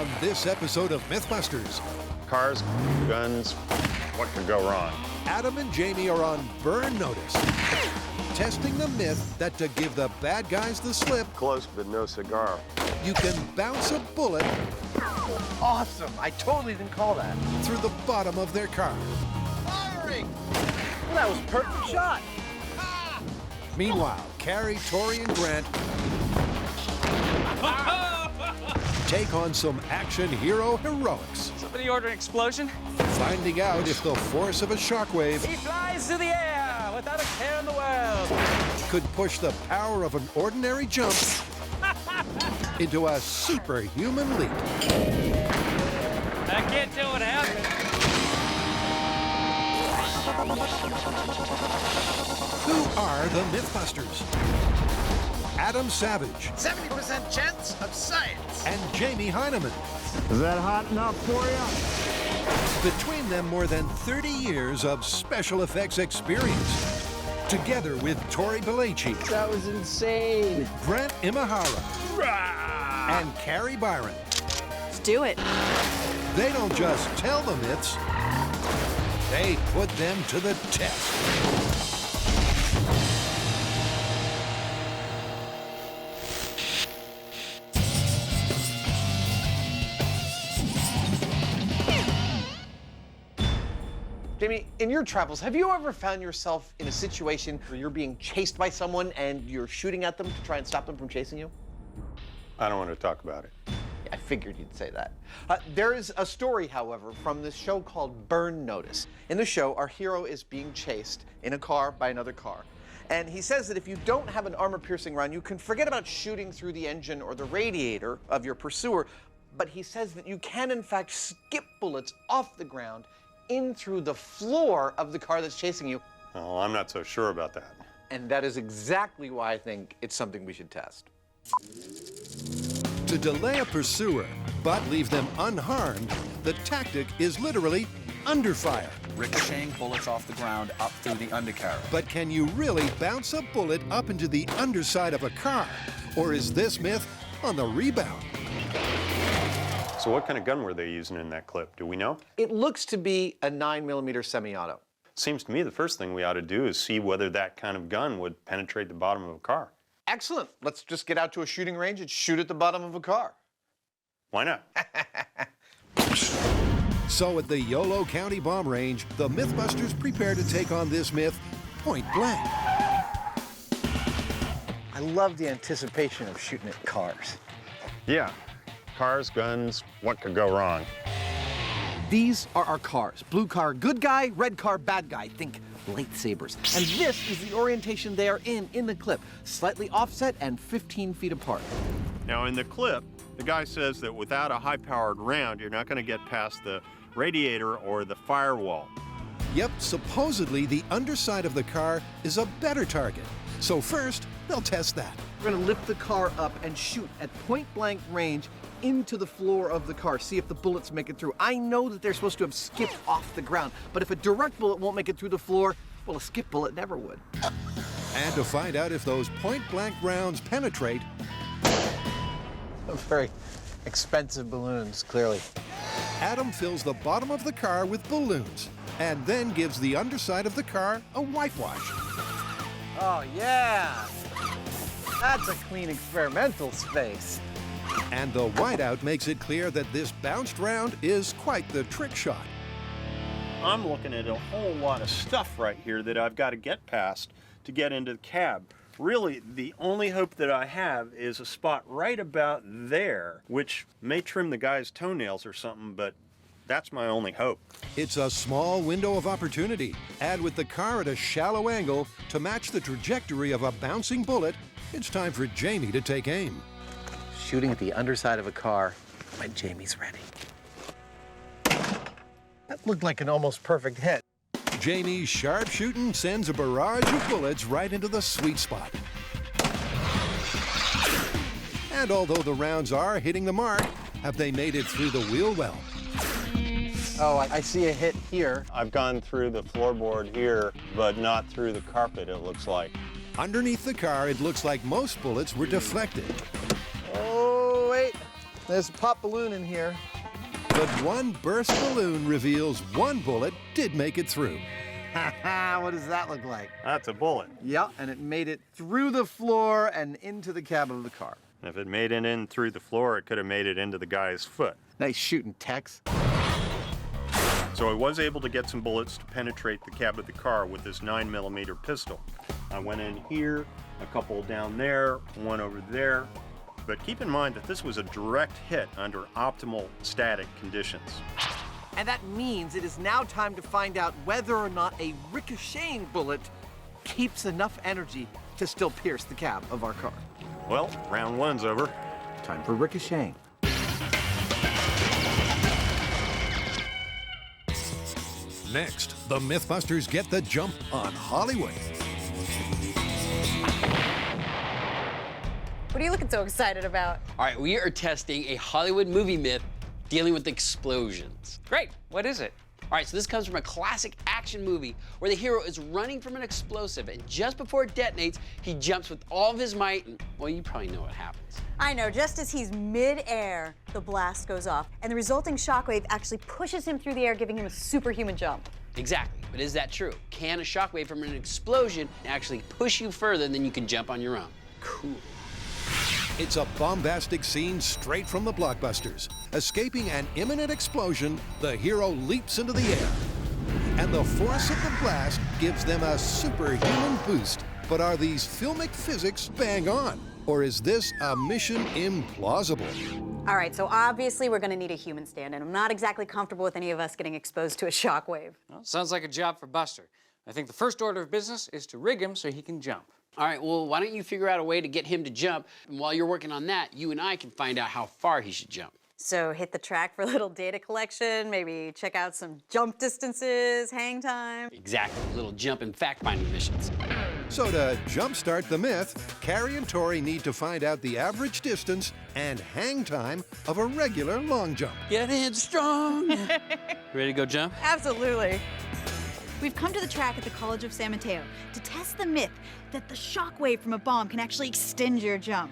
On this episode of MythBusters, Cars, guns, what could go wrong? Adam and Jamie are on burn notice, testing the myth that to give the bad guys the slip, Close, but no cigar. you can bounce a bullet Awesome! I totally didn't call that. through the bottom of their car. Firing! Well, that was a perfect shot. Meanwhile, Carrie, Tori, and Grant take on some action hero heroics, Somebody order an explosion? finding out if the force of a shockwave He flies through the air without a care in the world. could push the power of an ordinary jump into a superhuman leap. I can't tell what happened. Who are the MythBusters? Adam Savage 70% chance of science. and Jamie Heineman. Is that hot enough for you? Between them, more than 30 years of special effects experience. Together with Tori Belleci, That was insane. Grant Imahara, and Carrie Byron. Let's do it. They don't just tell the myths, they put them to the test. Jamie, in your travels, have you ever found yourself in a situation where you're being chased by someone and you're shooting at them to try and stop them from chasing you? I don't want to talk about it. I figured you'd say that. There is a story, however, from this show called Burn Notice. In the show, our hero is being chased in a car by another car. And he says that if you don't have an armor-piercing round, you can forget about shooting through the engine or the radiator of your pursuer. But he says that you can, in fact, skip bullets off the ground in through the floor of the car that's chasing you. Oh, I'm not so sure about that. And that is exactly why I think it's something we should test. To delay a pursuer, but leave them unharmed, the tactic is literally underfire. Ricocheting bullets off the ground up through the undercarriage. But can you really bounce a bullet up into the underside of a car? Or is this myth on the rebound? So what kind of gun were they using in that clip? Do we know? It looks to be a 9mm semi-auto. Seems to me the first thing we ought to do is see whether that kind of gun would penetrate the bottom of a car. Excellent. Let's just get out to a shooting range and shoot at the bottom of a car. Why not? So at the Yolo County Bomb Range, the MythBusters prepare to take on this myth point blank. I love the anticipation of shooting at cars. Yeah. Cars, guns, what could go wrong? These are our cars. Blue car, good guy, red car, bad guy. Think lightsabers. And this is the orientation they are in the clip. Slightly offset and 15 feet apart. Now in the clip, the guy says that without a high-powered round, you're not going to get past the radiator or the firewall. Yep, supposedly the underside of the car is a better target. So first, they'll test that. We're gonna lift the car up and shoot at point blank range into the floor of the car. See if the bullets make it through. I know that they're supposed to have skipped off the ground, but if a direct bullet won't make it through the floor, well, a skip bullet never would. And to find out if those point blank rounds penetrate, Very expensive balloons, clearly. Adam fills the bottom of the car with balloons and then gives the underside of the car a whitewash. Oh, yeah. That's a clean experimental space. And the whiteout makes it clear that this bounced round is quite the trick shot. I'm looking at a whole lot of stuff right here that I've got to get past to get into the cab. Really, the only hope that I have is a spot right about there, which may trim the guy's toenails or something, but that's my only hope. It's a small window of opportunity. Add with the car at a shallow angle to match the trajectory of a bouncing bullet, it's time for Jamie to take aim. Shooting at the underside of a car when Jamie's ready. That looked like an almost perfect hit. Jamie's sharp shooting sends a barrage of bullets right into the sweet spot. And although the rounds are hitting the mark, have they made it through the wheel well? Oh, I see a hit here. I've gone through the floorboard here, but not through the carpet, it looks like. Underneath the car, it looks like most bullets were deflected. Oh, wait. There's a pop balloon in here. But one burst balloon reveals one bullet did make it through. What does that look like? That's a bullet. Yeah, and it made it through the floor and into the cab of the car. If it made it in through the floor, it could have made it into the guy's foot. Nice shooting, Tex. So I was able to get some bullets to penetrate the cab of the car with this 9mm pistol. I went in here, a couple down there, one over there. But keep in mind that this was a direct hit under optimal static conditions. And that means it is now time to find out whether or not a ricocheting bullet keeps enough energy to still pierce the cab of our car. Well, round one's over. Time for ricocheting. Next, the MythBusters get the jump on Hollywood. What are you looking so excited about? All right, we are testing a Hollywood movie myth dealing with explosions. Great. What is it? All right, so this comes from a classic action movie where the hero is running from an explosive, and just before it detonates, he jumps with all of his might, and, well, you probably know what happens. I know, just as he's mid-air, the blast goes off, and the resulting shockwave actually pushes him through the air, giving him a superhuman jump. Exactly, but is that true? Can a shockwave from an explosion actually push you further than you can jump on your own? Cool. It's a bombastic scene straight from the blockbusters. Escaping an imminent explosion, the hero leaps into the air. And the force of the blast gives them a superhuman boost. But are these filmic physics bang on? Or is this a mission implausible? All right, so obviously we're gonna need a human stand, and I'm not exactly comfortable with any of us getting exposed to a shockwave. Well, sounds like a job for Buster. I think the first order of business is to rig him so he can jump. All right, well, why don't you figure out a way to get him to jump, and while you're working on that, you and I can find out how far he should jump. So hit the track for a little data collection, maybe check out some jump distances, hang time. Exactly, little jump and fact-finding missions. So to jumpstart the myth, Carrie and Tori need to find out the average distance and hang time of a regular long jump. Get in strong. Ready to go jump? Absolutely. We've come to the track at the College of San Mateo to test the myth that the shockwave from a bomb can actually extend your jump.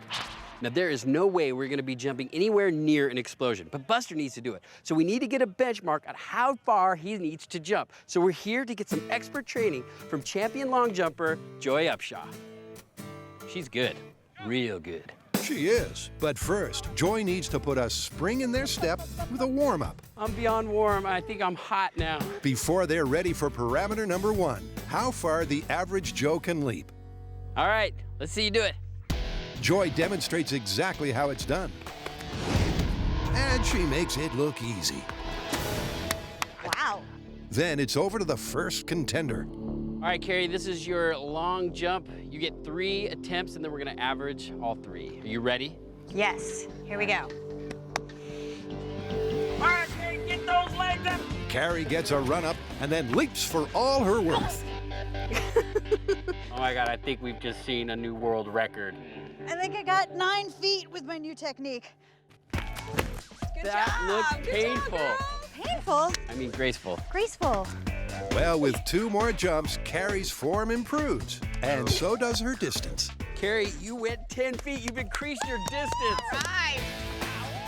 Now, there is no way we're gonna be jumping anywhere near an explosion, but Buster needs to do it. So we need to get a benchmark on how far he needs to jump. So we're here to get some expert training from champion long jumper, Joy Upshaw. She's good, real good. She is. But first, Joy needs to put a spring in their step with a warm-up I'm beyond warm, I think I'm hot now. before they're ready for parameter number 1, how far the average Joe can leap. All right, let's see you do it. Joy demonstrates exactly how it's done. And she makes it look easy. Wow. Then it's over to the first contender. All right, Carrie, this is your long jump. You get 3 attempts, and then we're gonna average all 3. Are you ready? Yes, here we go. All right, Carrie, get those legs up. Carrie gets a run-up and then leaps for all her worth. Oh my God, I think we've just seen a new world record. I think I got 9 feet with my new technique. Good That job. looked Good painful. job, girl. Painful, I mean graceful. graceful. Well, with 2 more jumps, Carrie's form improves, and so does her distance. Carrie, you went 10 feet. You've increased your distance. Right.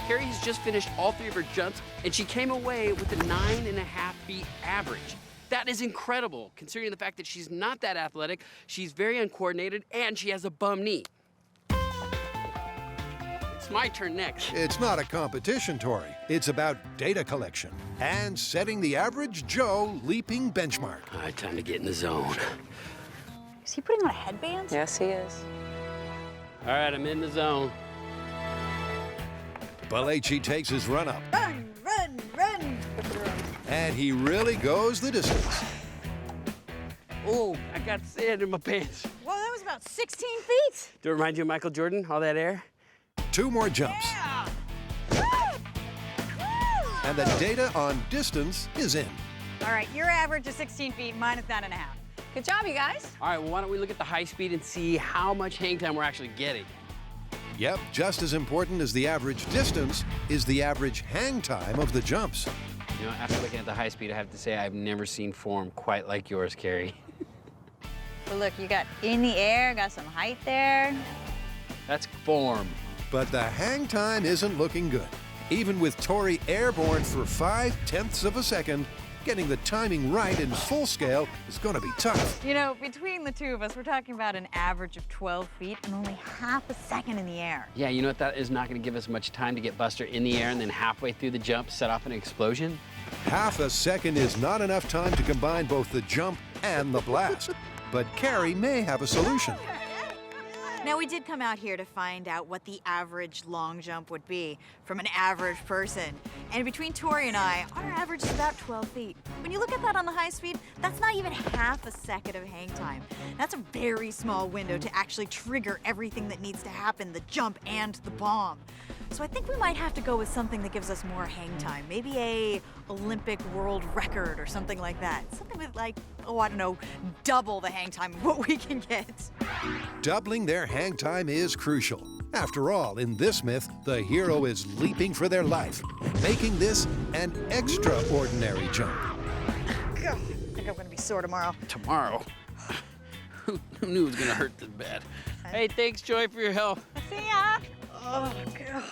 Carrie has just finished all 3 of her jumps, and she came away with a 9.5 feet average. That is incredible, considering the fact that she's not that athletic, she's very uncoordinated, and she has a bum knee. It's my turn next. It's not a competition, Tori. It's about data collection and setting the average Joe leaping benchmark. All right, time to get in the zone. Is he putting on a headband? Yes, he is. All right, I'm in the zone. Balachi takes his run-up, Run, run, run. and he really goes the distance. Oh, I got sand in my pants. Whoa, that was about 16 feet. Do it remind you of Michael Jordan, all that air? 2 more jumps, Yeah. and the data on distance is in. All right, your average is 16 feet, mine is 9.5. Good job, you guys. All right, well, why don't we look at the high speed and see how much hang time we're actually getting? Yep, just as important as the average distance is the average hang time of the jumps. You know, after looking at the high speed, I have to say I've never seen form quite like yours, Carrie. Well, look, you got in the air, got some height there. That's form. But the hang time isn't looking good. Even with Tori airborne for 0.5 of a second, getting the timing right in full scale is going to be tough. You know, between the two of us, we're talking about an average of 12 feet and only half a second in the air. Yeah, you know what? That is not going to give us much time to get Buster in the air and then halfway through the jump set off an explosion. Half a second is not enough time to combine both the jump and the blast. But Carrie may have a solution. Now, we did come out here to find out what the average long jump would be from an average person. And between Tori and I, our average is about 12 feet. When you look at that on the high speed, that's not even half a second of hang time. That's a very small window to actually trigger everything that needs to happen, the jump and the bomb. So I think we might have to go with something that gives us more hang time. Maybe a Olympic world record or something like that. Something with like, oh, I don't know, double the hang time of what we can get. Doubling their hang time is crucial. After all, in this myth, the hero is leaping for their life, making this an extraordinary jump. God, I think I'm gonna be sore tomorrow. Tomorrow? Who knew it was going to hurt this bad? Hey, thanks, Joy, for your help. See ya. Oh, God.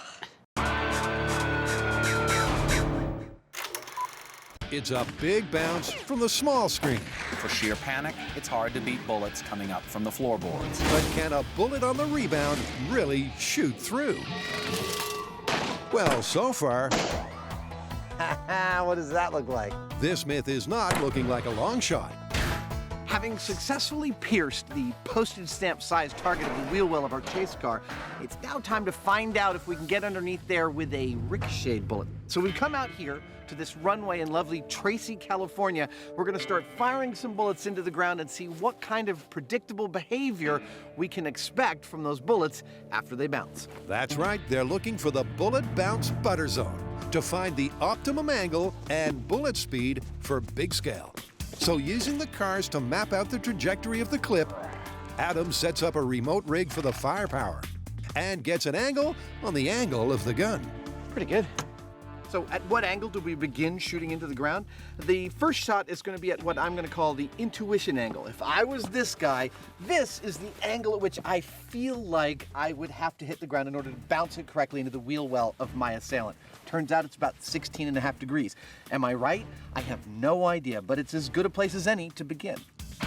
It's a big bounce from the small screen. For sheer panic, it's hard to beat bullets coming up from the floorboards. But can a bullet on the rebound really shoot through? Well, so far, What does that look like? this myth is not looking like a long shot. Having successfully pierced the postage stamp sized target of the wheel well of our chase car, it's now time to find out if we can get underneath there with a Ricochet bullet. So we've come out here to this runway in lovely Tracy, California. We're gonna start firing some bullets into the ground and see what kind of predictable behavior we can expect from those bullets after they bounce. That's right, they're looking for the bullet bounce butter zone to find the optimum angle and bullet speed for big scale. So using the cars to map out the trajectory of the clip, Adam sets up a remote rig for the firepower and gets an angle on the angle of the gun. Pretty good. So at what angle do we begin shooting into the ground? The first shot is going to be at what I'm going to call the intuition angle. If I was this guy, this is the angle at which I feel like I would have to hit the ground in order to bounce it correctly into the wheel well of my assailant. Turns out it's about 16.5 degrees. Am I right? I have no idea, but it's as good a place as any to begin.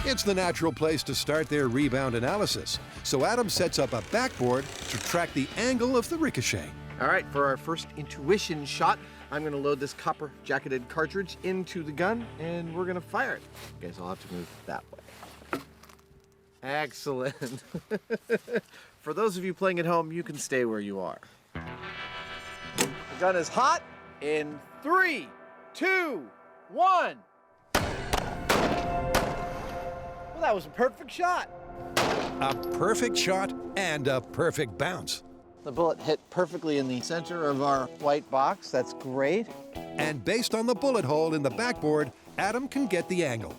It's the natural place to start their rebound analysis. So Adam sets up a backboard to track the angle of the Ricochet. All right, for our first intuition shot, I'm going to load this copper jacketed cartridge into the gun, and we're going to fire it. Guess I'll have to move that way. Excellent. For those of you playing at home, you can stay where you are. The gun is hot in 3, 2, 1. Well, that was a perfect shot. A perfect shot and a perfect bounce. The bullet hit perfectly in the center of our white box. That's great. And based on the bullet hole in the backboard, Adam can get the angle.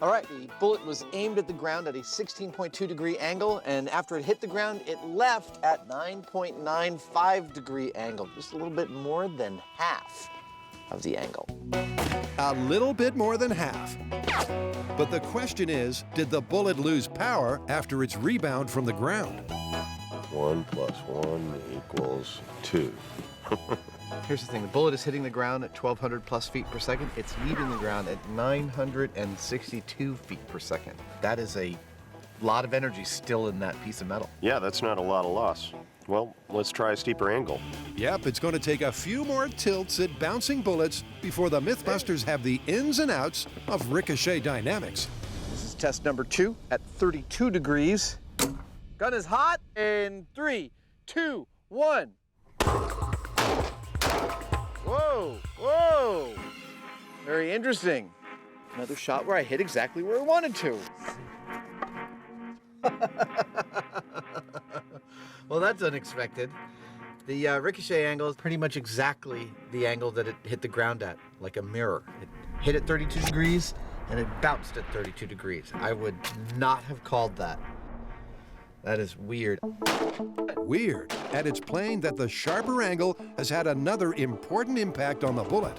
All right, the bullet was aimed at the ground at a 16.2 degree angle, and after it hit the ground, it left at 9.95 degree angle, just a little bit more than half of the angle. A little bit more than half. But the question is, did the bullet lose power after its rebound from the ground? 1 + 1 = 2. Here's the thing, the bullet is hitting the ground at 1,200 plus feet per second. It's leaving the ground at 962 feet per second. That is a lot of energy still in that piece of metal. Yeah, that's not a lot of loss. Well, let's try a steeper angle. Yep, it's going to take a few more tilts at bouncing bullets before the MythBusters have the ins and outs of Ricochet dynamics. This is test number 2 at 32 degrees. Gun is hot in 3, 2, 1. Whoa, whoa. Very interesting. Another shot where I hit exactly where I wanted to. Well, that's unexpected. The Ricochet angle is pretty much exactly the angle that it hit the ground at, like a mirror. It hit at 32 degrees and it bounced at 32 degrees. I would not have called that. That is weird. Weird, and it's plain that the sharper angle has had another important impact on the bullet.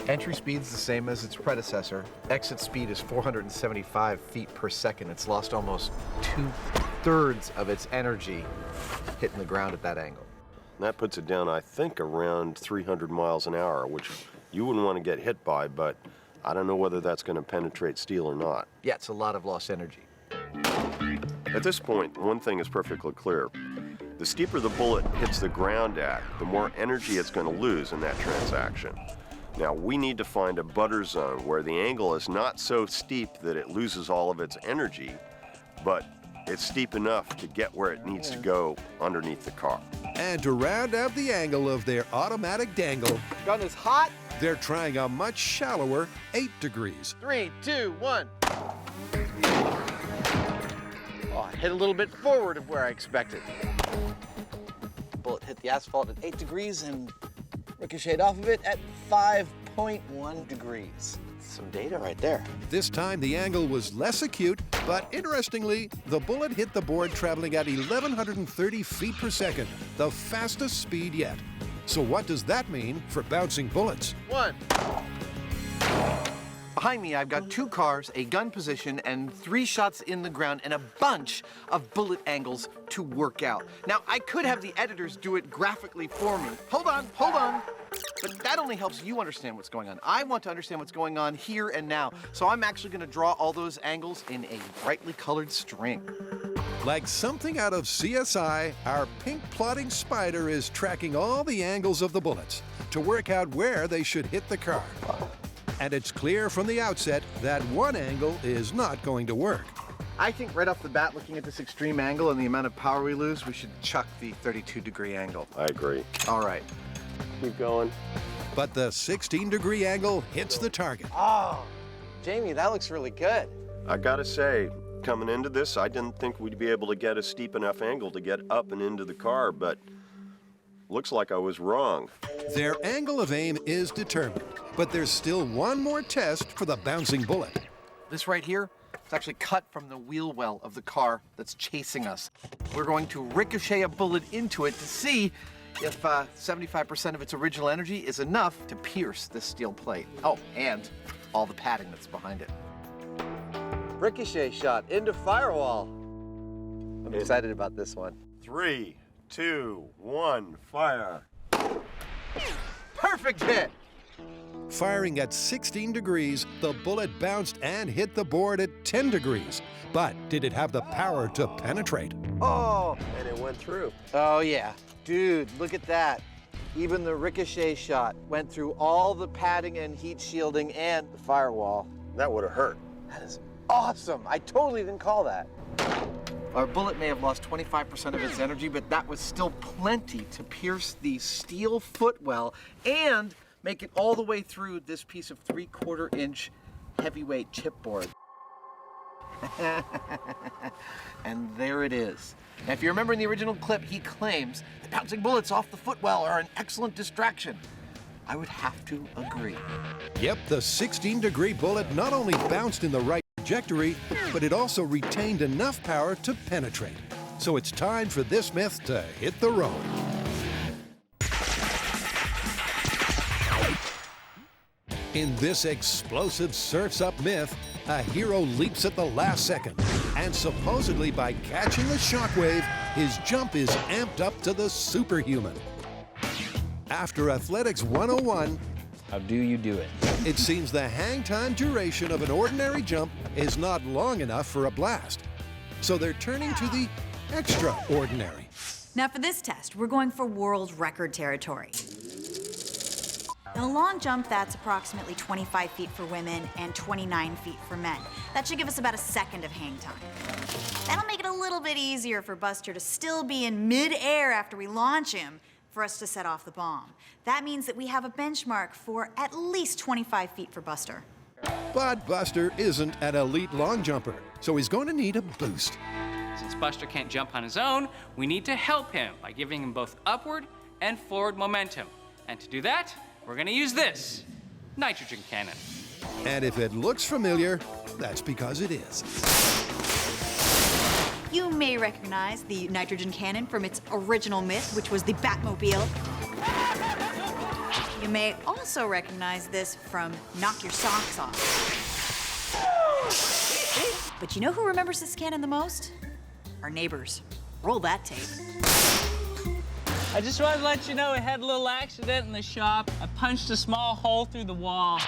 Entry speed's the same as its predecessor. Exit speed is 475 feet per second. It's lost almost 2/3 of its energy hitting the ground at that angle. That puts it down, I think, around 300 miles an hour, which you wouldn't want to get hit by, but I don't know whether that's going to penetrate steel or not. Yeah, it's a lot of lost energy. At this point, one thing is perfectly clear. The steeper the bullet hits the ground at, the more energy it's going to lose in that transaction. Now, we need to find a butter zone where the angle is not so steep that it loses all of its energy, but it's steep enough to get where it needs to go underneath the car. And to round out the angle of their automatic dangle, Gun is hot. they're trying a much shallower 8 degrees. 3, 2, 1. Oh, I hit a little bit forward of where I expected. Bullet hit the asphalt at 8 degrees and ricocheted off of it at 5.1 degrees. Some data right there. This time the angle was less acute, but interestingly, the bullet hit the board traveling at 1,130 feet per second, the fastest speed yet. So what does that mean for bouncing bullets? 1. Behind me, I've got 2 cars, a gun position, and 3 shots in the ground, and a bunch of bullet angles to work out. Now, I could have the editors do it graphically for me. Hold on. But that only helps you understand what's going on. I want to understand what's going on here and now. So I'm actually going to draw all those angles in a brightly colored string. Like something out of CSI, our pink plotting spider is tracking all the angles of the bullets to work out where they should hit the car. And it's clear from the outset that one angle is not going to work. I think right off the bat, looking at this extreme angle and the amount of power we lose, we should chuck the 32-degree angle. I agree. All right. Keep going. But the 16-degree angle hits the target. Oh, Jamie, that looks really good. I gotta say, coming into this, I didn't think we'd be able to get a steep enough angle to get up and into the car, but looks like I was wrong. Their angle of aim is determined, but there's still one more test for the bouncing bullet. This right here, it's actually cut from the wheel well of the car that's chasing us. We're going to ricochet a bullet into it to see if 75% of its original energy is enough to pierce this steel plate. Oh, and all the padding that's behind it. Ricochet shot into firewall. I'm excited about this one. 3, 2, 1, fire. Perfect hit. Firing at 16 degrees, the bullet bounced and hit the board at 10 degrees. But did it have the power to penetrate? Oh, And it went through. oh yeah. Dude, look at that. Even the ricochet shot went through all the padding and heat shielding and the firewall. That would have hurt. That is awesome. I totally didn't call that. Our bullet may have lost 25% of its energy, but that was still plenty to pierce the steel footwell and make it all the way through this piece of 3/4 inch heavyweight chipboard. And there it is. Now, if you remember in the original clip, he claims the bouncing bullets off the footwell are an excellent distraction. I would have to agree. Yep, the 16-degree bullet not only bounced in the right trajectory, but it also retained enough power to penetrate. So it's time for this myth to hit the road. In this explosive surf's up myth, a hero leaps at the last second, and supposedly by catching the shockwave, his jump is amped up to the superhuman. After Athletics 101, How do you do it? it seems the hang time duration of an ordinary jump is not long enough for a blast. So they're turning to the extraordinary. Now for this test, we're going for world record territory. In a long jump, that's approximately 25 feet for women and 29 feet for men. That should give us about a second of hang time. That'll make it a little bit easier for Buster to still be in mid-air after we launch him for us to set off the bomb. That means that we have a benchmark for at least 25 feet for Buster. But Buster isn't an elite long jumper, so he's going to need a boost. Since Buster can't jump on his own, we need to help him by giving him both upward and forward momentum. And to do that, we're gonna use this nitrogen cannon. And if it looks familiar, that's because it is. You may recognize the nitrogen cannon from its original myth, which was the Batmobile. You may also recognize this from Knock Your Socks Off. But you know who remembers this cannon the most? Our neighbors. Roll that tape. I just wanted to let you know I had a little accident in the shop. I punched a small hole through the wall.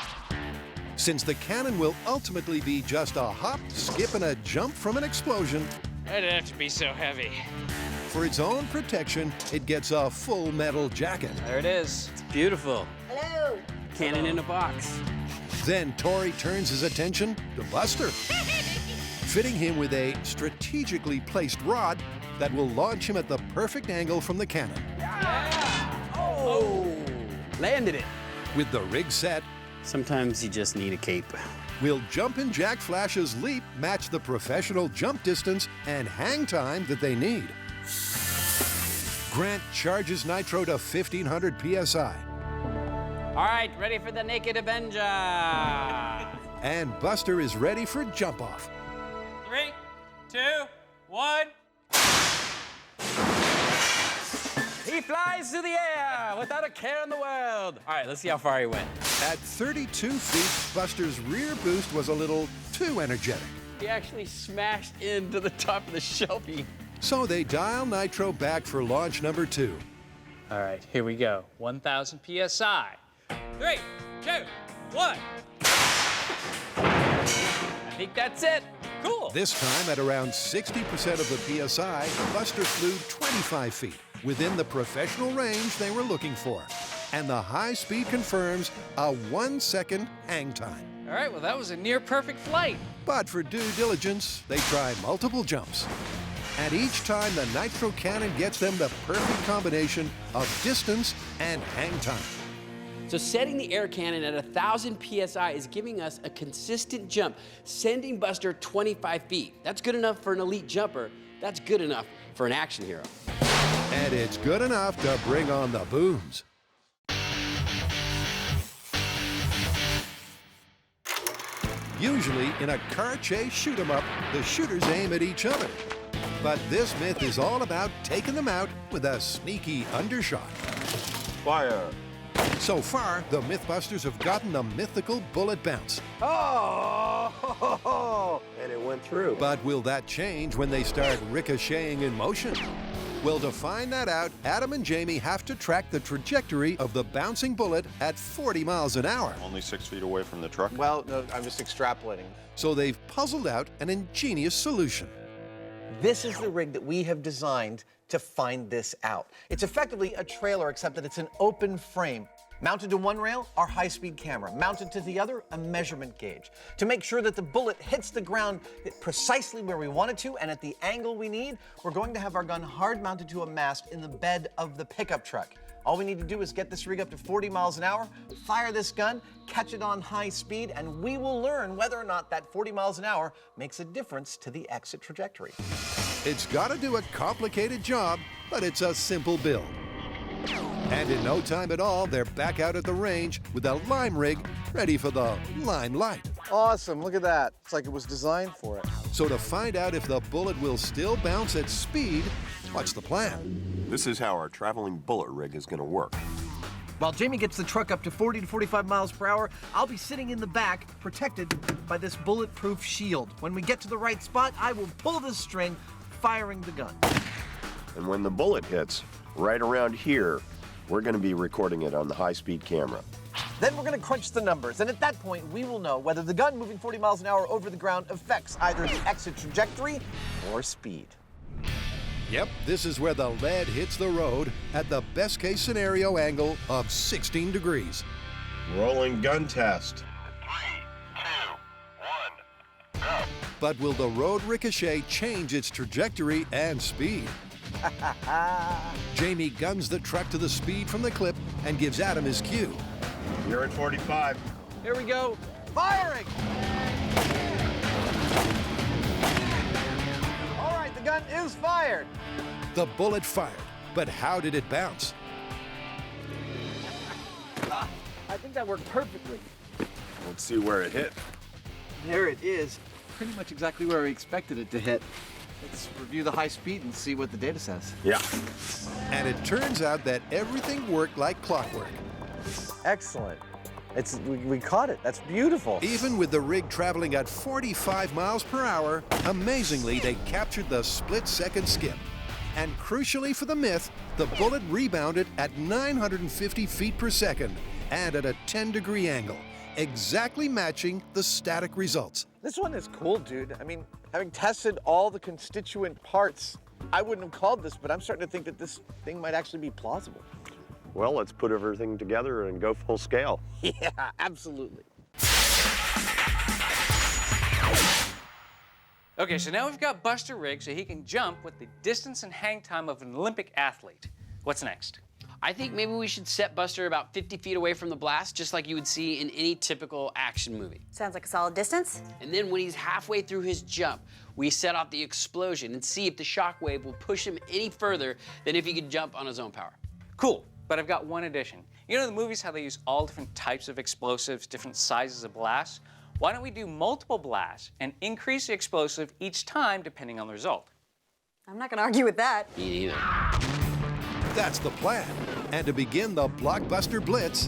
Since the cannon will ultimately be just a hop, skip, and a jump from an explosion, It'd have to be so heavy. for its own protection, it gets a full metal jacket. There it is. It's beautiful. Hello. Cannon in a box. Then Tori turns his attention to Buster, fitting him with a strategically placed rod that will launch him at the perfect angle from the cannon. Oh! Landed it. With the rig set, Sometimes you just need a cape. will Jumpin' Jack Flash's leap match the professional jump distance and hang time that they need? Grant charges Nitro to 1,500 PSI, All right, ready for the Naked Avenger. and Buster is ready for jump-off. 3, 2, 1. He flies through the air without a care in the world. All right, let's see how far he went. At 32 feet, Buster's rear boost was a little too energetic. He actually smashed into the top of the shelving. So they dial Nitro back for launch number 2. All right, here we go. 1,000 PSI. 3, 2, 1. I think that's it. Cool. This time, at around 60% of the PSI, Buster flew 25 feet, within the professional range they were looking for. And the high speed confirms a 1-second hang time. All right, well, that was a near perfect flight. But for due diligence, they try multiple jumps. And each time, the Nitro cannon gets them the perfect combination of distance and hang time. So setting the air cannon at 1,000 PSI is giving us a consistent jump, sending Buster 25 feet. That's good enough for an elite jumper. That's good enough for an action hero. And it's good enough to bring on the booms. Usually, in a car chase shoot-'em-up, the shooters aim at each other. But this myth is all about taking them out with a sneaky undershot. Fire! So far, the MythBusters have gotten the mythical bullet bounce. Oh! And it went through. But will that change when they start ricocheting in motion? Well, to find that out, Adam and Jamie have to track the trajectory of the bouncing bullet at 40 miles an hour. Only 6 feet away from the truck. Well, no, I'm just extrapolating. So they've puzzled out an ingenious solution. This is the rig that we have designed to find this out. It's effectively a trailer, except that it's an open frame. Mounted to one rail, our high-speed camera. Mounted to the other, a measurement gauge. To make sure that the bullet hits the ground precisely where we want it to and at the angle we need, we're going to have our gun hard mounted to a mast in the bed of the pickup truck. All we need to do is get this rig up to 40 miles an hour, fire this gun, catch it on high speed, and we will learn whether or not that 40 miles an hour makes a difference to the exit trajectory. It's got to do a complicated job, but it's a simple build. And in no time at all, they're back out at the range with a lime rig ready for the limelight. Awesome, look at that. It's like it was designed for it. So to find out if the bullet will still bounce at speed, what's the plan? This is how our traveling bullet rig is going to work. While Jamie gets the truck up to 40 to 45 miles per hour, I'll be sitting in the back, protected by this bulletproof shield. When we get to the right spot, I will pull this string, firing the gun. And when the bullet hits, right around here, we're going to be recording it on the high-speed camera. Then we're going to crunch the numbers, and at that point, we will know whether the gun moving 40 miles an hour over the ground affects either the exit trajectory or speed. Yep, this is where the lead hits the road at the best-case scenario angle of 16 degrees. Rolling gun test. 3, 2, 1, go. But will the road ricochet change its trajectory and speed? Jamie guns the truck to the speed from the clip and gives Adam his cue. You're at 45. Here we go. Firing! All right, the gun is fired. The bullet fired, but how did it bounce? I think that worked perfectly. Let's see where it hit. There it is. Pretty much exactly where we expected it to hit. Let's review the high speed and see what the data says. Yeah. And it turns out that everything worked like clockwork. Excellent. We caught it. That's beautiful. Even with the rig traveling at 45 miles per hour, amazingly, they captured the split-second skip. And crucially for the myth, The bullet rebounded at 950 feet per second and at a 10-degree angle, exactly matching the static results. This one is cool, dude. I mean, having tested all the constituent parts, I wouldn't have called this, but I'm starting to think that this thing might actually be plausible. Well, let's put everything together and go full scale. Yeah, absolutely. Okay, so now we've got Buster rigged so he can jump with the distance and hang time of an Olympic athlete. What's next? I think maybe we should set Buster about 50 feet away from the blast, just like you would see in any typical action movie. Sounds like a solid distance. And then when he's halfway through his jump, we set off the explosion and see if the shockwave will push him any further than if he could jump on his own power. Cool, but I've got one addition. You know in the movies how they use all different types of explosives, different sizes of blasts? Why don't we do multiple blasts and increase the explosive each time depending on the result? I'm not gonna argue with that. Me neither. That's the plan. And to begin the Blockbuster Blitz,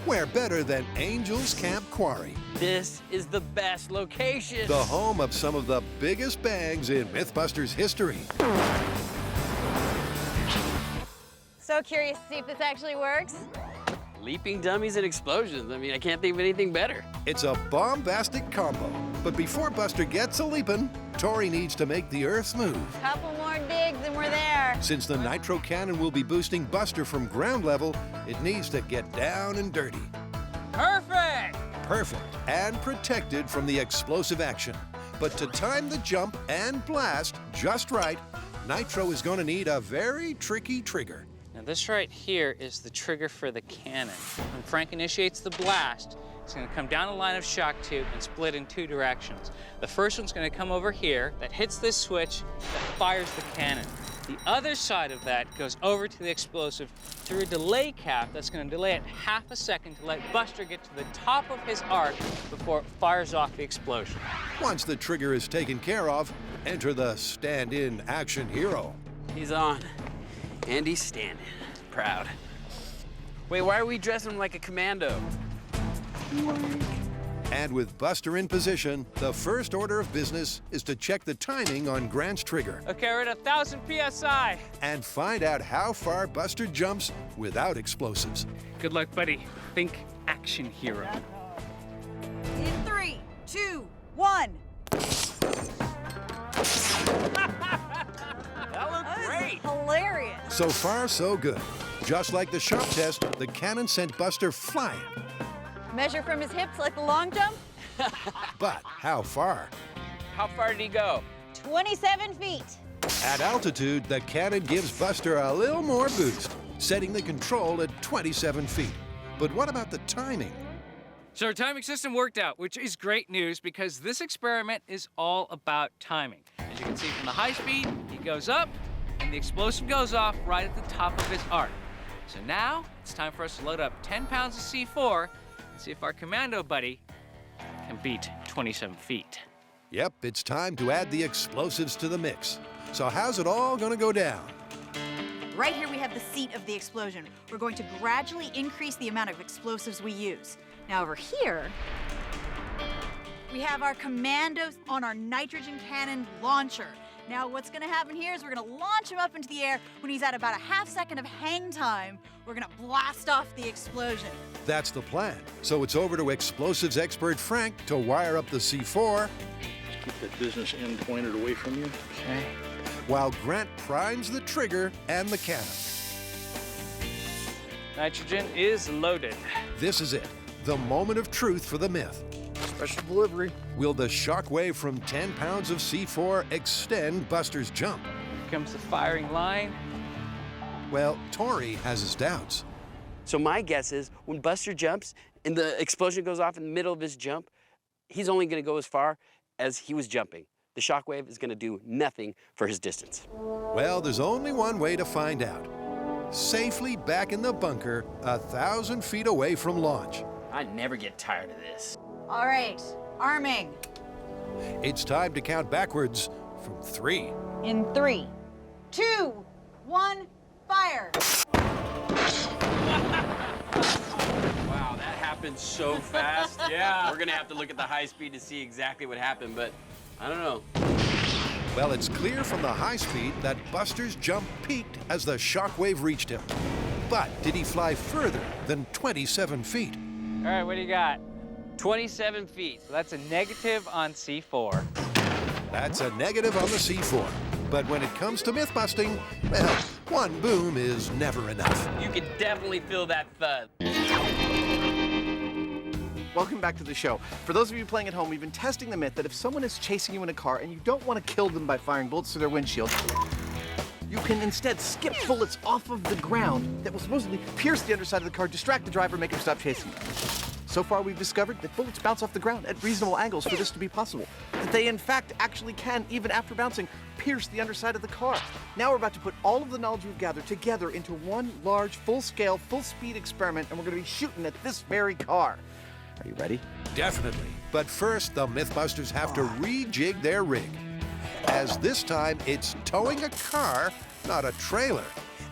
where better than Angel's Camp Quarry? This is the best location. The home of some of the biggest bangs in MythBusters history. So curious to see if this actually works. Leaping dummies and explosions. I mean, I can't think of anything better. It's a bombastic combo. But before Buster gets a leapin', Tori needs to make the earth smooth. Couple more digs and we're there. Since the nitro cannon will be boosting Buster from ground level, it needs to get down and dirty. Perfect! Perfect and protected from the explosive action. But to time the jump and blast just right, Nitro is going to need a very tricky trigger. Now this right here is the trigger for the cannon. When Frank initiates the blast, it's going to come down the line of shock tube and split in two directions. The first one's going to come over here, that hits this switch, that fires the cannon. The other side of that goes over to the explosive through a delay cap that's going to delay it half a second to let Buster get to the top of his arc before it fires off the explosion. Once the trigger is taken care of, enter the stand-in action hero. He's on. And he's standing. Proud. Wait, why are we dressing him like a commando? And with Buster in position, the first order of business is to check the timing on Grant's trigger. Okay, we're at 1,000 PSI. And find out how far Buster jumps without explosives. Good luck, buddy. Think action hero. In 3, 2, 1. That looked great. Hilarious. So far, so good. Just like the shock test, the cannon sent Buster flying. Measure from his hips like the long jump? But how far? How far did he go? 27 feet. At altitude, the cannon gives Buster a little more boost, setting the control at 27 feet. But what about the timing? So our timing system worked out, which is great news because this experiment is all about timing. As you can see from the high speed, he goes up and the explosive goes off right at the top of his arc. So now it's time for us to load up 10 pounds of C4 and see if our commando buddy can beat 27 feet. Yep, it's time to add the explosives to the mix. So how's it all gonna go down? Right here we have the seat of the explosion. We're going to gradually increase the amount of explosives we use. Now over here, we have our commandos on our nitrogen cannon launcher. Now what's gonna happen here is we're gonna launch him up into the air. When he's at about a half second of hang time, we're gonna blast off the explosion. That's the plan. So it's over to explosives expert Frank to wire up the C4, Keep that business end pointed away from you. Okay. while Grant primes the trigger and the cannon. Nitrogen is loaded. This is it, the moment of truth for the myth. Special delivery. Will the shockwave from 10 pounds of C4 extend Buster's jump? Here comes the firing line. Well, Tori has his doubts. So my guess is when Buster jumps and the explosion goes off in the middle of his jump, he's only going to go as far as he was jumping. The shockwave is going to do nothing for his distance. Well, there's only one way to find out. Safely back in the bunker, 1,000 feet away from launch. I never get tired of this. All right, arming. It's time to count backwards from 3. In 3, 2, 1, fire. Wow, that happened so fast. Yeah. We're going to have to look at the high speed to see exactly what happened, but I don't know. Well, it's clear from the high speed that Buster's jump peaked as the shockwave reached him. But did he fly further than 27 feet? All right, what do you got? 27 feet. So that's a negative on C4. That's a negative on the C4. But when it comes to myth busting, well, one boom is never enough. You can definitely feel that thud. Welcome back to the show. For those of you playing at home, we've been testing the myth that if someone is chasing you in a car and you don't want to kill them by firing bullets through their windshield, you can instead skip bullets off of the ground that will supposedly pierce the underside of the car, distract the driver, make him stop chasing you. So far, we've discovered that bullets bounce off the ground at reasonable angles for this to be possible. That they, in fact, actually can, even after bouncing, pierce the underside of the car. Now we're about to put all of the knowledge we've gathered together into one large, full-scale, full-speed experiment, and we're going to be shooting at this very car. Are you ready? Definitely. But first, the Mythbusters have to rejig their rig. As this time, it's towing a car, not a trailer.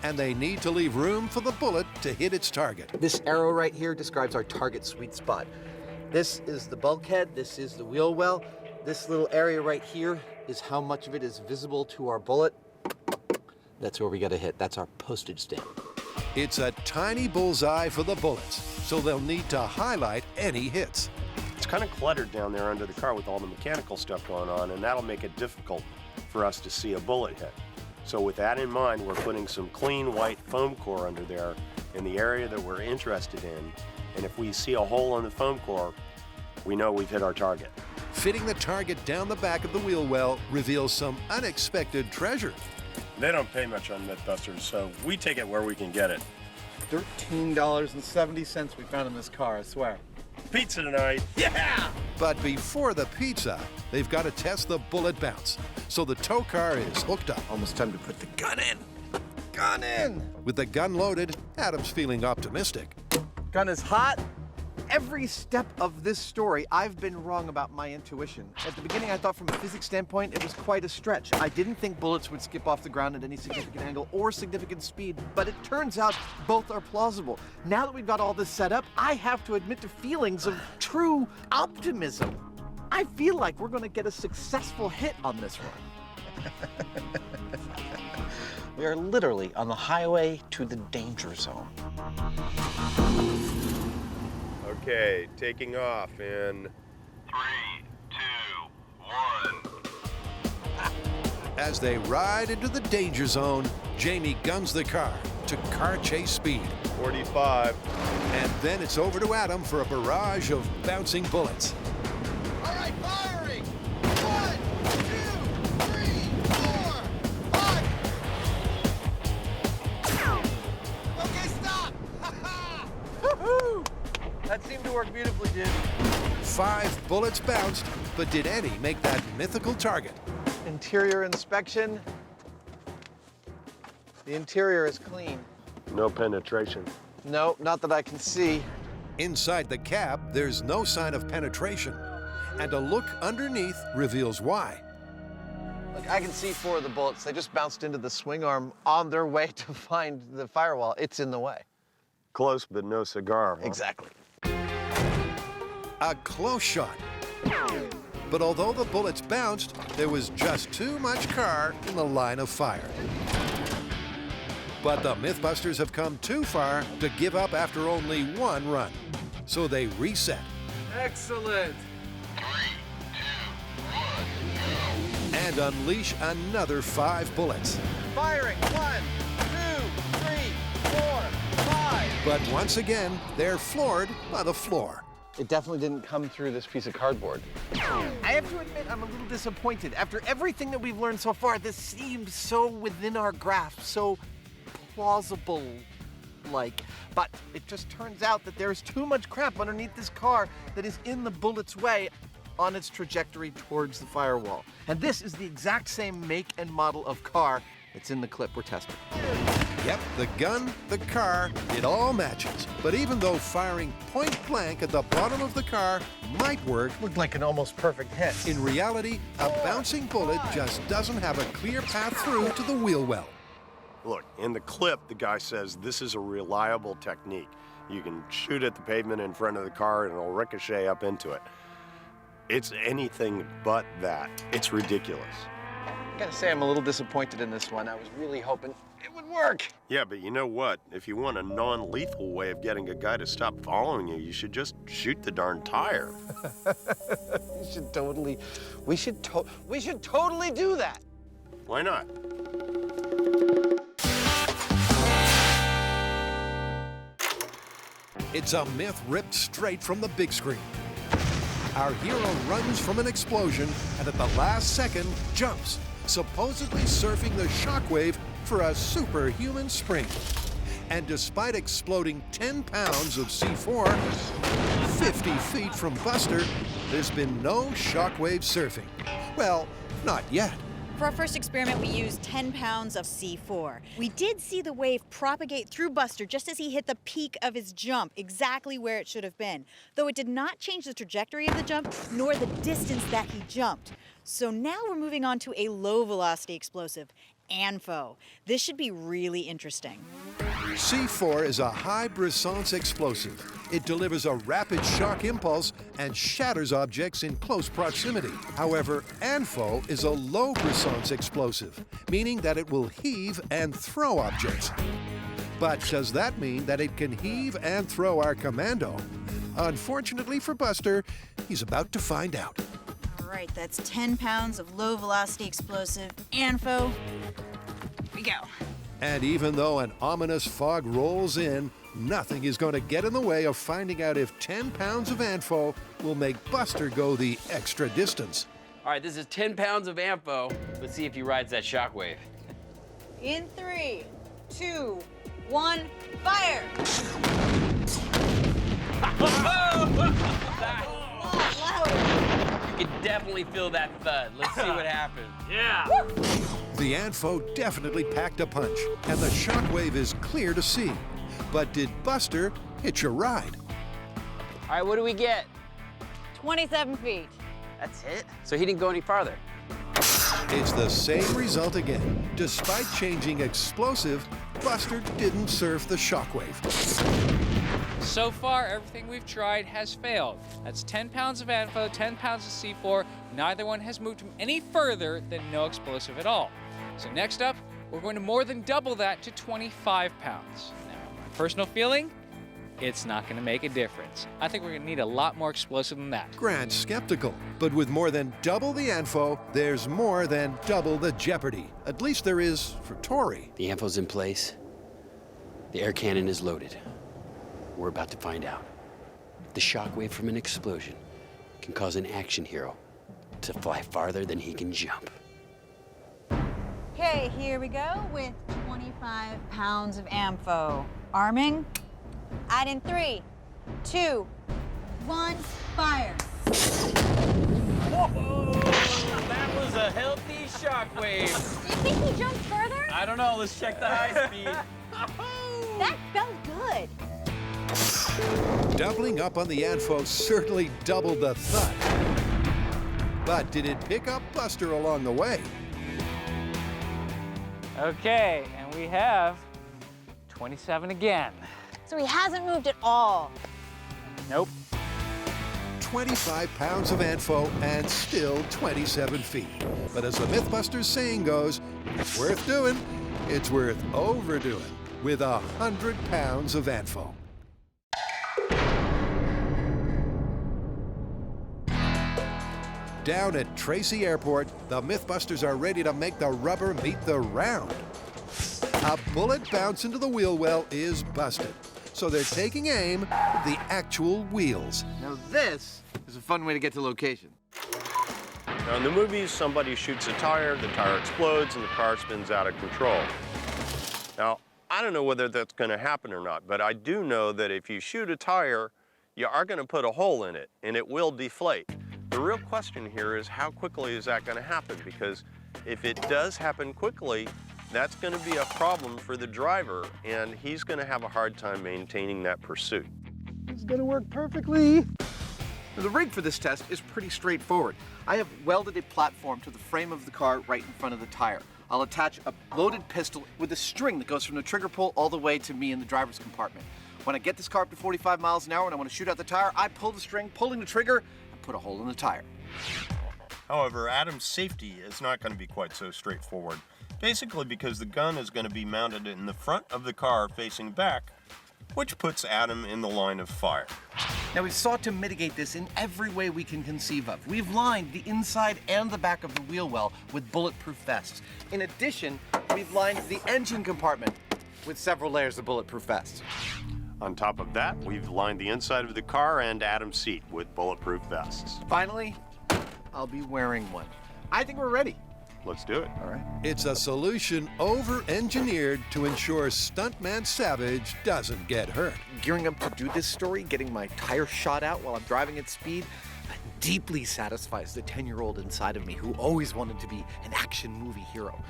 And they need to leave room for the bullet to hit its target. This arrow right here describes our target sweet spot. This is the bulkhead, this is the wheel well. This little area right here is how much of it is visible to our bullet. That's where we gotta hit. That's our postage stamp. It's a tiny bullseye for the bullets, so they'll need to highlight any hits. It's kind of cluttered down there under the car with all the mechanical stuff going on, and that'll make it difficult for us to see a bullet hit. So with that in mind, we're putting some clean white foam core under there in the area that we're interested in. And if we see a hole in the foam core, we know we've hit our target. Fitting the target down the back of the wheel well reveals some unexpected treasure. They don't pay much on MythBusters, so we take it where we can get it. $13.70 we found in this car, I swear. Pizza tonight. Yeah! But before the pizza, they've got to test the bullet bounce. So the tow car is hooked up. Almost time to put the gun in. Gun in! With the gun loaded, Adam's feeling optimistic. Gun is hot. Every step of this story, I've been wrong about my intuition. At the beginning, I thought from a physics standpoint, it was quite a stretch. I didn't think bullets would skip off the ground at any significant angle or significant speed, but it turns out both are plausible. Now that we've got all this set up, I have to admit to feelings of true optimism. I feel like we're going to get a successful hit on this one. We are literally on the highway to the danger zone. Okay, taking off in 3, 2, 1. As they ride into the danger zone, Jamie guns the car to car chase speed. 45. And then it's over to Adam for a barrage of bouncing bullets. All right, firing! 1, 2, 3, 4, 5! Okay, stop! Woohoo! That seemed to work beautifully, dude. 5 bullets bounced, but did any make that mythical target? Interior inspection. The interior is clean. No penetration. No, not that I can see. Inside the cab, there's no sign of penetration. And a look underneath reveals why. Look, I can see 4 of the bullets. They just bounced into the swing arm on their way to find the firewall. It's in the way. Close, but no cigar. Huh? Exactly. A close shot. But although the bullets bounced, there was just too much car in the line of fire. But the Mythbusters have come too far to give up after only 1 run. So they reset. Excellent. 3, 2, 1, go. And unleash another 5 bullets. Firing. 1, 2, 3, 4, 5. But once again, they're floored by the floor. It definitely didn't come through this piece of cardboard. I have to admit, I'm a little disappointed. After everything that we've learned so far, this seemed so within our grasp, so plausible-like. But it just turns out that there's too much crap underneath this car that is in the bullet's way on its trajectory towards the firewall. And this is the exact same make and model of car that's in the clip we're testing. Yep, the gun, the car, it all matches. But even though firing point blank at the bottom of the car might work, Looked like an almost perfect hit. in reality, a bouncing bullet just doesn't have a clear path through to the wheel well. Look, in the clip, the guy says this is a reliable technique. You can shoot at the pavement in front of the car and it'll ricochet up into it. It's anything but that. It's ridiculous. I gotta say, I'm a little disappointed in this one. I was really hoping it would work. Yeah, but you know what? If you want a non-lethal way of getting a guy to stop following you, you should just shoot the darn tire. We should totally do that. Why not? It's a myth ripped straight from the big screen. Our hero runs from an explosion and at the last second jumps, supposedly surfing the shockwave for a superhuman spring. And despite exploding 10 pounds of C4, 50 feet from Buster, there's been no shockwave surfing. Well, not yet. For our first experiment, we used 10 pounds of C4. We did see the wave propagate through Buster just as he hit the peak of his jump, exactly where it should have been. Though it did not change the trajectory of the jump, nor the distance that he jumped. So now we're moving on to a low-velocity explosive, ANFO. This should be really interesting. C4 is a high brisance explosive. It delivers a rapid shock impulse and shatters objects in close proximity. However, ANFO is a low brisance explosive, meaning that it will heave and throw objects. But does that mean that it can heave and throw our commando? Unfortunately for Buster, he's about to find out. All right, that's 10 pounds of low-velocity explosive, ANFO. Here we go. And even though an ominous fog rolls in, nothing is going to get in the way of finding out if 10 pounds of ANFO will make Buster go the extra distance. All right, this is 10 pounds of ANFO. Let's see if he rides that shockwave. In 3, 2, 1, fire! You can definitely feel that thud. Let's see what happens. Yeah. The ANFO definitely packed a punch, and the shockwave is clear to see. But did Buster hitch a ride? All right, what do we get? 27 feet. That's it? So he didn't go any farther. It's the same result again. Despite changing explosive, Buster didn't surf the shockwave. So far, everything we've tried has failed. That's 10 pounds of ANFO, 10 pounds of C4. Neither one has moved him any further than no explosive at all. So next up, we're going to more than double that to 25 pounds. Now, my personal feeling, it's not going to make a difference. I think we're going to need a lot more explosive than that. Grant's skeptical, but with more than double the ANFO, there's more than double the jeopardy. At least there is for Tori. The ANFO's in place. The air cannon is loaded. We're about to find out. The shockwave from an explosion can cause an action hero to fly farther than he can jump. Okay, here we go with 25 pounds of ANFO. Arming. Add in 3, 2, 1, fire. Whoa! That was a healthy shockwave. Do you think he jumped further? I don't know. Let's check the high speed. That felt good. Doubling up on the ANFO certainly doubled the thud. But did it pick up Buster along the way? Okay, and we have 27 again. So he hasn't moved at all. Nope. 25 pounds of ANFO and still 27 feet. But as the MythBusters saying goes, it's worth doing, it's worth overdoing with 100 pounds of ANFO. Down at Tracy Airport, the MythBusters are ready to make the rubber meet the round. A bullet bounce into the wheel well is busted, so they're taking aim at the actual wheels. Now this is a fun way to get to location. Now in the movies, somebody shoots a tire, the tire explodes, and the car spins out of control. Now, I don't know whether that's going to happen or not, but I do know that if you shoot a tire, you are going to put a hole in it, and it will deflate. The real question here is how quickly is that going to happen? Because if it does happen quickly, that's going to be a problem for the driver, and he's going to have a hard time maintaining that pursuit. It's gonna work perfectly. Now, the rig for this test is pretty straightforward. I have welded a platform to the frame of the car right in front of the tire. I'll attach a loaded pistol with a string that goes from the trigger pull all the way to me in the driver's compartment. When I get this car up to 45 miles an hour and I want to shoot out the tire, I pull the string, pulling the trigger, and put a hole in the tire. However, Adam's safety is not going to be quite so straightforward. Basically because the gun is going to be mounted in the front of the car facing back, which puts Adam in the line of fire. Now, we've sought to mitigate this in every way we can conceive of. We've lined the inside and the back of the wheel well with bulletproof vests. In addition, we've lined the engine compartment with several layers of bulletproof vests. On top of that, we've lined the inside of the car and Adam's seat with bulletproof vests. Finally, I'll be wearing one. I think we're ready. Let's do it. All right. It's a solution over-engineered to ensure Stuntman Savage doesn't get hurt. Gearing up to do this story, getting my tire shot out while I'm driving at speed, that deeply satisfies the 10-year-old inside of me who always wanted to be an action movie hero.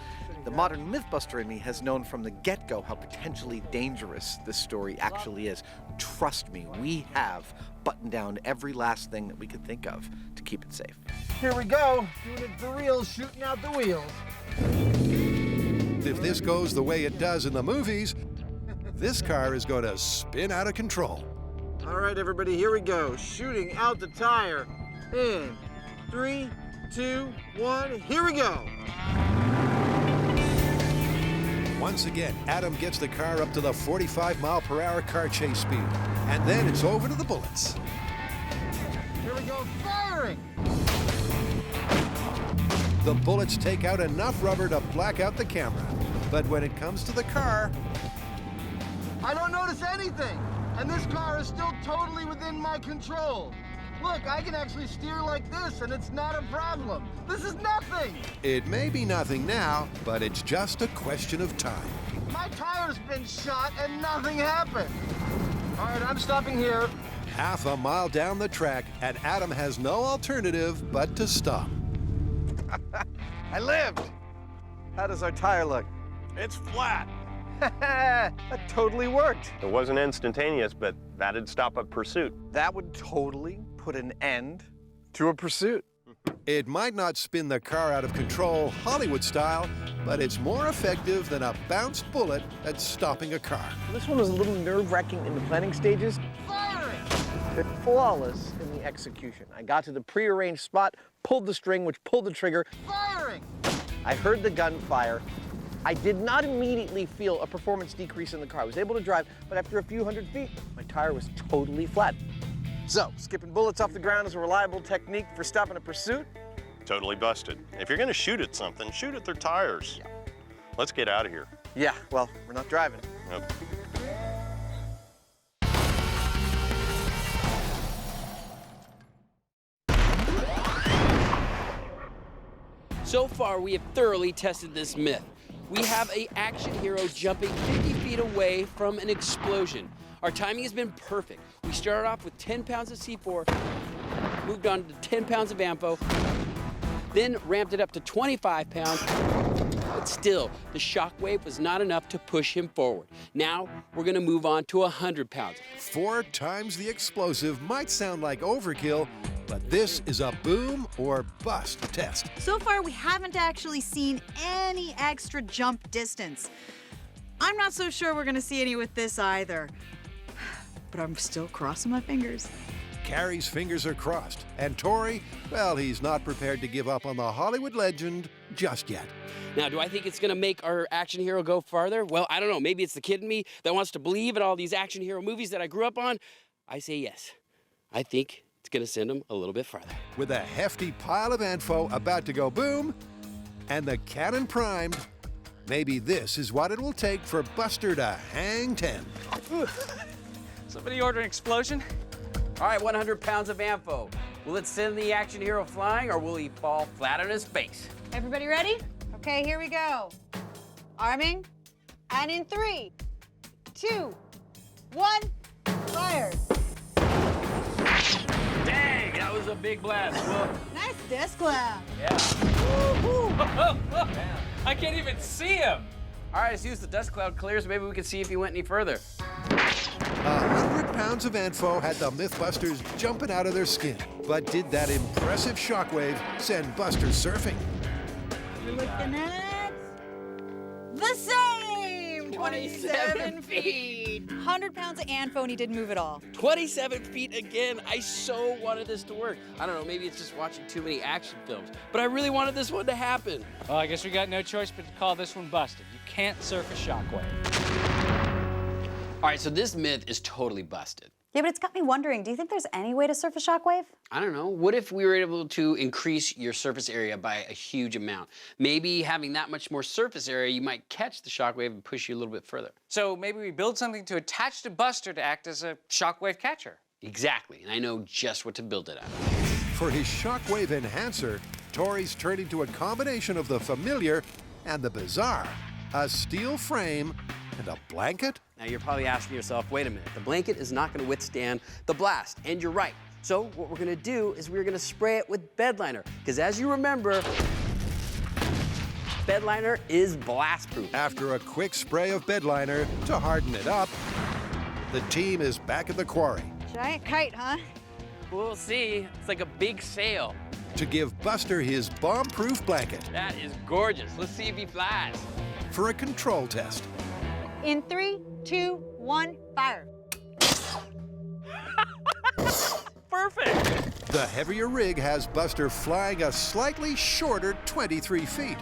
The modern Mythbuster in me has known from the get-go how potentially dangerous this story actually is. Trust me, we have buttoned down every last thing that we could think of to keep it safe. Here we go, doing it for real, shooting out the wheels. If this goes the way it does in the movies, this car is going to spin out of control. All right, everybody, here we go. Shooting out the tire. In 3, 2, 1, here we go. Once again, Adam gets the car up to the 45-mile-per-hour car chase speed. And then it's over to the bullets. Here we go, firing! The bullets take out enough rubber to black out the camera. But when it comes to the car, I don't notice anything. And this car is still totally within my control. Look, I can actually steer like this, and it's not a problem. This is nothing. It may be nothing now, but it's just a question of time. My tire's been shot, and nothing happened. All right, I'm stopping here. Half a mile down the track, and Adam has no alternative but to stop. I lived. How does our tire look? It's flat. That totally worked. It wasn't instantaneous, but that'd stop a pursuit. That would totally put an end to a pursuit. It might not spin the car out of control Hollywood style, but it's more effective than a bounced bullet at stopping a car. This one was a little nerve-wracking in the planning stages. Firing! But flawless in the execution. I got to the prearranged spot, pulled the string, which pulled the trigger. Firing! I heard the gun fire. I did not immediately feel a performance decrease in the car. I was able to drive, but after a few hundred feet, my tire was totally flat. So, skipping bullets off the ground is a reliable technique for stopping a pursuit. Totally busted. If you're gonna shoot at something, shoot at their tires. Yeah. Let's get out of here. Yeah, well, we're not driving. Nope. So far, we have thoroughly tested this myth. We have an action hero jumping 50 feet away from an explosion. Our timing has been perfect. We started off with 10 pounds of C4, moved on to 10 pounds of ammo, then ramped it up to 25 pounds, but still, the shockwave was not enough to push him forward. Now, we're gonna move on to 100 pounds. 4 times the explosive might sound like overkill, but this is a boom or bust test. So far, we haven't actually seen any extra jump distance. I'm not so sure we're gonna see any with this either. But I'm still crossing my fingers. Carrie's fingers are crossed, and Tori, well, he's not prepared to give up on the Hollywood legend just yet. Now, do I think it's gonna make our action hero go farther? Well, I don't know. Maybe it's the kid in me that wants to believe in all these action hero movies that I grew up on. I say yes. I think it's gonna send him a little bit farther. With a hefty pile of info about to go boom, and the cannon primed, maybe this is what it will take for Buster to hang 10. Somebody order an explosion? All right, 100 pounds of ammo. Will it send the action hero flying, or will he fall flat on his face? Everybody ready? Okay, here we go. Arming, and in 3, 2, 1, fire. Dang, that was a big blast. Whoa. Nice disc clap. Yeah. I can't even see him. All right, as soon as the dust cloud clears, maybe we can see if he went any further. 100 pounds of info had the Mythbusters jumping out of their skin. But did that impressive shockwave send Buster surfing? You're looking at the same 25 27 feet. 100 pounds of ANFO and he didn't move at all. 27 feet again. I so wanted this to work. I don't know, maybe it's just watching too many action films, but I really wanted this one to happen. Well, I guess we got no choice but to call this one busted. You can't surf a shockwave. All right, so this myth is totally busted. Yeah, but it's got me wondering, do you think there's any way to surf a shockwave? I don't know. What if we were able to increase your surface area by a huge amount? Maybe having that much more surface area, you might catch the shockwave and push you a little bit further. So maybe we build something to attach to Buster to act as a shockwave catcher. Exactly, and I know just what to build it out of. For his shockwave enhancer, Tori's turning to a combination of the familiar and the bizarre. A steel frame and a blanket? Now you're probably asking yourself, wait a minute, the blanket is not gonna withstand the blast, and you're right. So what we're gonna do is we're gonna spray it with bed liner, because as you remember, bed liner is blast proof. After a quick spray of bed liner to harden it up, the team is back at the quarry Giant kite, huh? We'll see, it's like a big sail. to give Buster his bomb-proof blanket That is gorgeous. Let's see if he flies. for a control test. In 3, 2, 1, fire. Perfect! The heavier rig has Buster flying a slightly shorter 23 feet.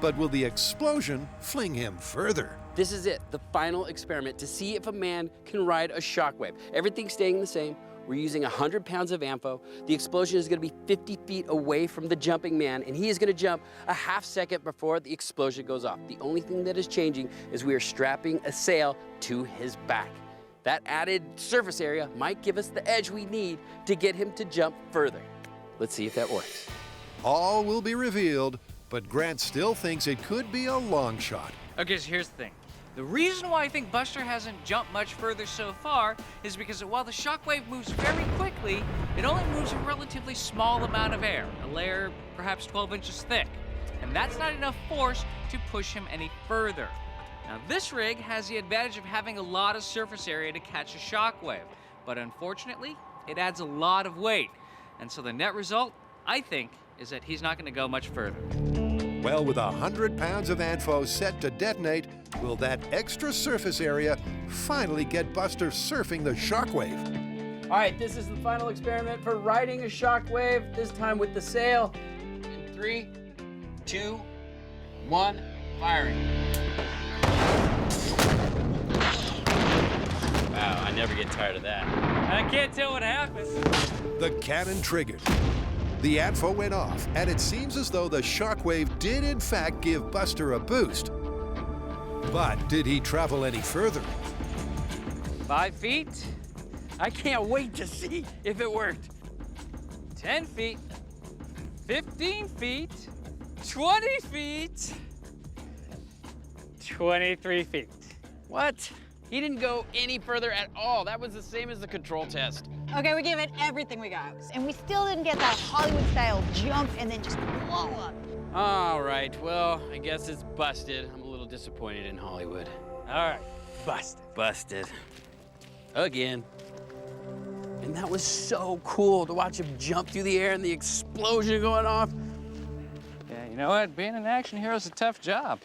But will the explosion fling him further? This is it, the final experiment to see if a man can ride a shockwave. Everything's staying the same. We're using 100 pounds of ANFO. The explosion is gonna be 50 feet away from the jumping man, and he is gonna jump a half second before the explosion goes off. The only thing that is changing is we are strapping a sail to his back. That added surface area might give us the edge we need to get him to jump further. Let's see if that works. All will be revealed, but Grant still thinks it could be a long shot. Okay, so here's the thing. The reason why I think Buster hasn't jumped much further so far is because while the shockwave moves very quickly, it only moves a relatively small amount of air, a layer perhaps 12 inches thick. And that's not enough force to push him any further. Now this rig has the advantage of having a lot of surface area to catch a shockwave, but unfortunately, it adds a lot of weight. And so the net result, I think, is that he's not gonna go much further. Well, with 100 pounds of ANFO set to detonate, will that extra surface area finally get Buster surfing the shockwave? All right, this is the final experiment for riding a shockwave, this time with the sail. In 3, 2, 1, firing. Wow, I never get tired of that. I can't tell what happens. The cannon triggered. The ANFO went off, and it seems as though the shockwave did in fact give Buster a boost. But did he travel any further? 5 feet, I can't wait to see if it worked. 10 feet, 15 feet, 20 feet, 23 feet. What? He didn't go any further at all. That was the same as the control test. Okay, we gave it everything we got. And we still didn't get that Hollywood-style jump and then just blow up. All right, well, I guess it's busted. I'm a little disappointed in Hollywood. All right, busted. Busted. Again. And that was so cool to watch him jump through the air and the explosion going off. Yeah, you know what? Being an action hero is a tough job.